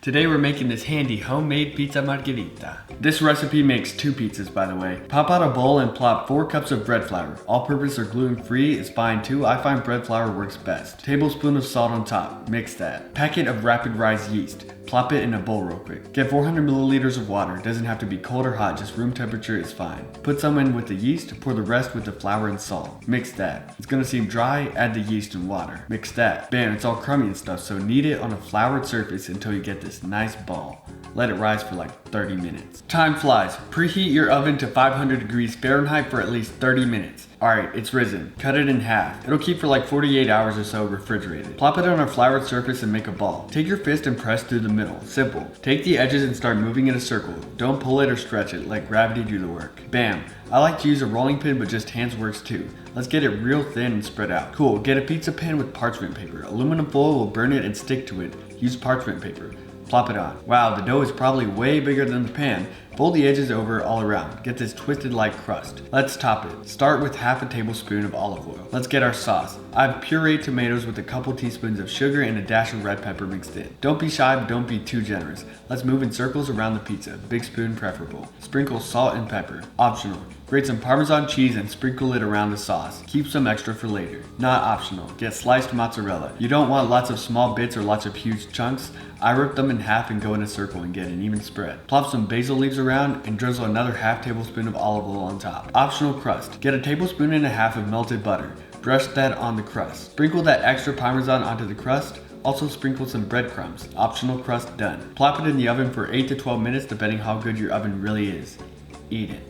Today we're making this handy homemade pizza margherita. This recipe makes 2 pizzas, by the way. Pop out a bowl and plop 4 cups of bread flour. All-purpose or gluten-free is fine too. I find bread flour works best. Tablespoon of salt on top. Mix that. Packet of rapid rise yeast. Plop it in a bowl real quick. Get 400 milliliters of water. Doesn't have to be cold or hot, just room temperature is fine. Put some in with the yeast, pour the rest with the flour and salt. Mix that. It's gonna seem dry, add the yeast and water. Mix that. Bam, it's all crummy and stuff, so knead it on a floured surface until you get this nice ball. Let it rise for like 30 minutes. Time flies. Preheat your oven to 500 degrees Fahrenheit for at least 30 minutes. Alright, it's risen. Cut it in half. It'll keep for like 48 hours or so refrigerated. Plop it on a floured surface and make a ball. Take your fist and press through the middle. Simple. Take the edges and start moving in a circle. Don't pull it or stretch it. Let gravity do the work. Bam. I like to use a rolling pin, but just hands works too. Let's get it real thin and spread out. Cool. Get a pizza pan with parchment paper. Aluminum foil will burn it and stick to it. Use parchment paper. Plop it on. Wow, the dough is probably way bigger than the pan. Fold the edges over all around. Get this twisted like crust. Let's top it. Start with half a tablespoon of olive oil. Let's get our sauce. I've pureed tomatoes with a couple teaspoons of sugar and a dash of red pepper mixed in. Don't be shy, but don't be too generous. Let's move in circles around the pizza. Big spoon preferable. Sprinkle salt and pepper. Optional. Grate some Parmesan cheese and sprinkle it around the sauce. Keep some extra for later. Not optional. Get sliced mozzarella. You don't want lots of small bits or lots of huge chunks. I rip them in half and go in a circle and get an even spread. Plop some basil leaves around and drizzle another half tablespoon of olive oil on top. Optional crust. Get a tablespoon and a half of melted butter. Brush that on the crust. Sprinkle that extra Parmesan onto the crust. Also sprinkle some breadcrumbs. Optional crust done. Plop it in the oven for 8 to 12 minutes depending how good your oven really is. Eat it.